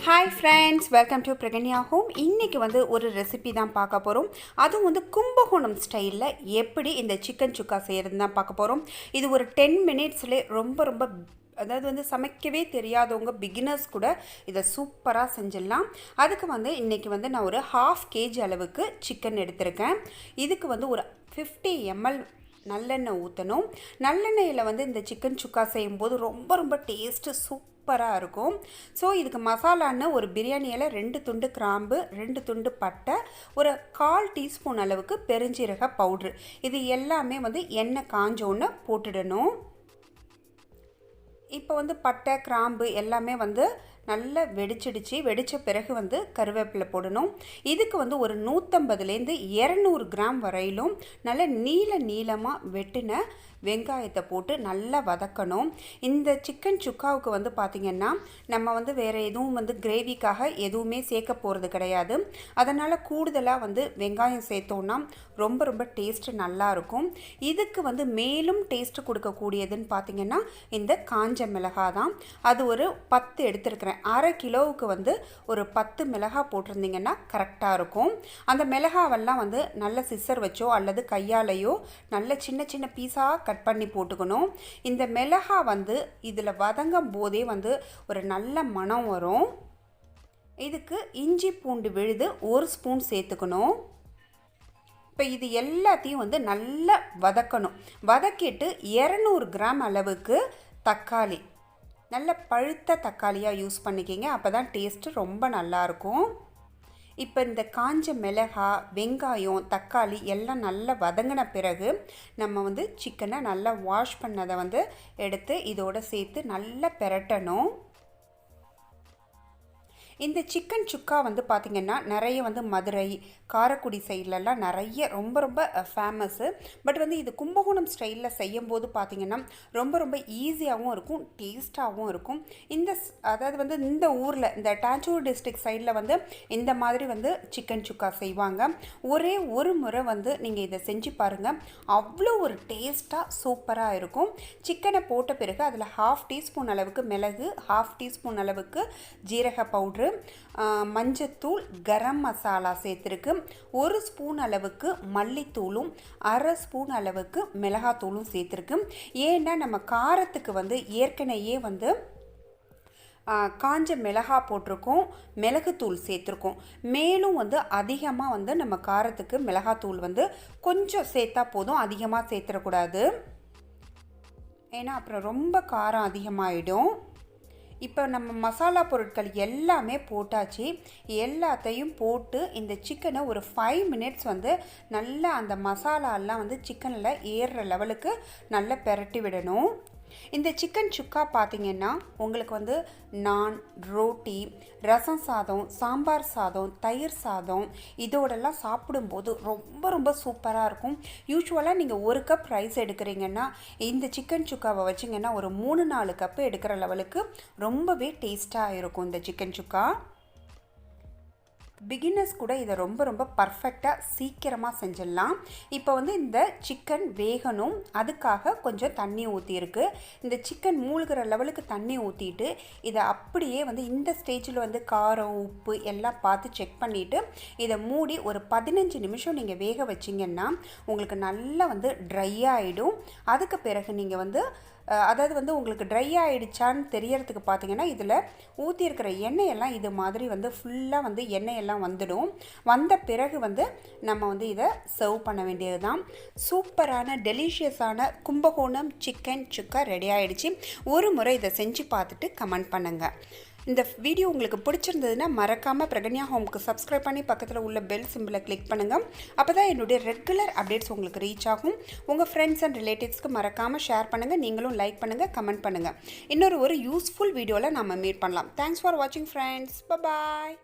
Hi friends, welcome to Praganya home. இன்னைக்கு ஒரு recipe தான் பார்க்க போறோம். அதுவும் கும்பகோணம் ஸ்டைல்ல எப்படி இந்த சிக்கன் சுக்கா செய்யறது தான் பார்க்க போறோம். இது ஒரு 10 மினிட்ஸ்ல ரொம்ப அதாவது சமைக்கவே தெரியாதவங்க பிகினர்ஸ் கூட இதை சூப்பராக செஞ்சிடலாம். அதுக்கு இன்றைக்கி நான் ஒரு 1/2 kg அளவுக்கு சிக்கன் எடுத்திருக்கேன். இதுக்கு ஒரு 50 ml நல்லெண்ணெய் ஊற்றணும். நல்லெண்ணெயில் இந்த சிக்கன் சுக்கா செய்யும்போது ரொம்ப டேஸ்ட்டு சூப்பராக இருக்கும். ஸோ இதுக்கு மசாலான்னு ஒரு பிரியாணியில் 2 துண்டு கிராம்பு, 2 துண்டு பட்டை, ஒரு 1/4 டீஸ்பூன் அளவுக்கு பெருஞ்சீரக பவுட்ரு, இது எல்லாமே எண்ணெய் காஞ்சோன்னு போட்டுடணும். இப்போ பட்டை கிராம்பு எல்லாமே நல்லா வெடித்த பிறகு கருவேப்பிலை போடணும். இதுக்கு ஒரு 150லேருந்து 200 கிராம் வரையிலும் நல்ல நீளமாக வெட்டின வெங்காயத்தை போட்டு நல்லா வதக்கணும். இந்த சிக்கன் சுக்காவுக்கு பார்த்திங்கன்னா நம்ம வேறு எதுவும் கிரேவிக்காக எதுவுமே சேர்க்க போகிறது கிடையாது. அதனால் கூடுதலாக வெங்காயம் சேர்த்தோன்னா ரொம்ப டேஸ்ட்டு நல்லாயிருக்கும். இதுக்கு மேலும் டேஸ்ட்டு கொடுக்கக்கூடியதுன்னு பார்த்திங்கன்னா இந்த காஞ்ச மிளகாய் தான். அது ஒரு 10 எடுத்துருக்கிறேன். 1/2 கிலோவுக்கு ஒரு 10 மிளகாய் போட்டிருந்தீங்கன்னா கரெக்டாக இருக்கும். அந்த மிளகாவெல்லாம் நல்ல சிசர் வச்சோ அல்லது கையாலையோ நல்ல சின்ன பீஸாக கட் பண்ணி போட்டுக்கணும். இந்த மிளகாய் இதில் வதங்கும் போதே ஒரு நல்ல மணம் வரும். இதுக்கு இஞ்சி பூண்டு விழுது 1 ஸ்பூன் சேர்த்துக்கணும். இப்போ இது எல்லாத்தையும் நல்லா வதக்கணும். வதக்கிட்டு 200 கிராம் அளவுக்கு தக்காளி, நல்ல பழுத்த தக்காளியாக யூஸ் பண்ணிக்கிங்க, அப்போ தான் டேஸ்ட்டு ரொம்ப நல்லாயிருக்கும். இப்போ இந்த காஞ்ச மிளகாய், வெங்காயம், தக்காளி எல்லாம் நல்லா வதங்கின பிறகு நம்ம சிக்கனை நல்லா வாஷ் பண்ணதை எடுத்து இதோடு சேர்த்து நல்லா பெரட்டணும். இந்த சிக்கன் சுக்கா பார்த்திங்கன்னா நிறைய மதுரை, காரைக்குடி சைட்லலாம் நிறைய ரொம்ப ஃபேமஸ்ஸு. பட் இது கும்பகோணம் ஸ்டைலில் செய்யும்போது பார்த்திங்கன்னா ரொம்ப ஈஸியாகவும் இருக்கும், டேஸ்ட்டாகவும் இருக்கும். அதாவது இந்த ஊரில் இந்த டாச்சூர் டிஸ்ட்ரிக்ட் சைடில் இந்த மாதிரி சிக்கன் சுக்கா செய்வாங்க. ஒரே ஒரு முறை நீங்கள் இதை செஞ்சு பாருங்கள், அவ்வளோ ஒரு டேஸ்ட்டாக சூப்பராக இருக்கும். சிக்கனை போட்ட பிறகு அதில் 1/2 டீஸ்பூன் அளவுக்கு மிளகு, 1/2 டீஸ்பூன் அளவுக்கு ஜீரக பவுட்ரு, மஞ்சத்தூள், கரம் மசாலா சேர்த்துருக்கு, 1 ஸ்பூன் அளவுக்கு மல்லித்தூளும் 1/2 ஸ்பூன் அளவுக்கு மிளகாத்தூளும் சேர்த்துருக்கு. ஏன்னா நம்ம காரத்துக்கு ஏற்கனவே காஞ்ச மிளகாய் போட்டிருக்கோம், மிளகுத்தூள் சேர்த்துருக்கோம். மேலும் அதிகமாக நம்ம காரத்துக்கு மிளகாத்தூள் கொஞ்சம் சேர்த்தா போதும், அதிகமாக சேர்த்துடக்கூடாது, ஏன்னா அப்புறம் ரொம்ப காரம் அதிகமாகிடும். இப்போ நம்ம மசாலா பொருட்கள் எல்லாமே போட்டாச்சு. எல்லாத்தையும் போட்டு இந்த சிக்கனை ஒரு 5 மினிட்ஸ் நல்லா அந்த மசாலாலாம் சிக்கனில் ஏறுற லெவலுக்கு நல்லா பெரட்டி விடணும். இந்த சிக்கன் சுக்கா பார்த்திங்கன்னா உங்களுக்கு நான், ரோட்டி, ரசம் சாதம், சாம்பார் சாதம், தயிர் சாதம் இதோடெல்லாம் சாப்பிடும்போது ரொம்ப சூப்பராக இருக்கும். யூஸ்வலாக நீங்கள் 1 கப் ரைஸ் எடுக்கிறீங்கன்னா இந்த சிக்கன் சுக்காவை வச்சிங்கன்னா ஒரு 3-4 கப்பு எடுக்கிற லெவலுக்கு ரொம்பவே டேஸ்ட்டாக இருக்கும் இந்த சிக்கன் சுக்கா. பிகினர்ஸ் கூட இதை ரொம்ப பர்ஃபெக்டாக சீக்கிரமாக செஞ்சிடலாம். இப்போ இந்த சிக்கன் வேகணும், அதுக்காக கொஞ்சம் தண்ணி ஊற்றிருக்கு. இந்த சிக்கன் மூழ்கிற லெவலுக்கு தண்ணி ஊற்றிட்டு இதை அப்படியே இந்த ஸ்டேஜில் காரம், உப்பு எல்லாம் பார்த்து செக் பண்ணிவிட்டு இதை மூடி ஒரு 15 நிமிஷம் நீங்கள் வேக வச்சிங்கன்னா உங்களுக்கு நல்லா ட்ரை ஆகிடும். அதுக்கு பிறகு நீங்கள் அதாவது உங்களுக்கு ட்ரை ஆகிடுச்சான்னு தெரியறதுக்கு பார்த்தீங்கன்னா இதில் ஊற்றிருக்கிற எண்ணெயெல்லாம் இது மாதிரி ஃபுல்லாக எண்ணெயெல்லாம் வந்துடும். வந்த பிறகு நம்ம இதை சர்வ் பண்ண வேண்டியது தான். சூப்பரான டெலிஷியஸான கும்பகோணம் சிக்கன் சுக்கா ரெடி ஆகிடுச்சு. ஒரு முறை இதை செஞ்சு பார்த்துட்டு கமெண்ட் பண்ணுங்கள். இந்த வீடியோ உங்களுக்கு பிடிச்சிருந்ததுன்னா மறக்காமல் பிரகன்யா ஹோமுக்கு சப்ஸ்கிரைப் பண்ணி பக்கத்தில் உள்ள பெல் சிம்பிளை கிளிக் பண்ணுங்கள். அப்போ தான் என்னுடைய ரெகுலர் அப்டேட்ஸ் உங்களுக்கு ரீச் ஆகும். உங்கள் ஃப்ரெண்ட்ஸ் அண்ட் ரிலேட்டிவ்ஸ்க்கு மறக்காமல் ஷேர் பண்ணுங்கள். நீங்களும் லைக் பண்ணுங்கள், கமெண்ட் பண்ணுங்கள். இன்னொரு யூஸ்ஃபுல் வீடியோவில் நம்ம மீட் பண்ணலாம். தேங்க்ஸ் ஃபார் வாட்சிங் ஃப்ரெண்ட்ஸ். பாய்.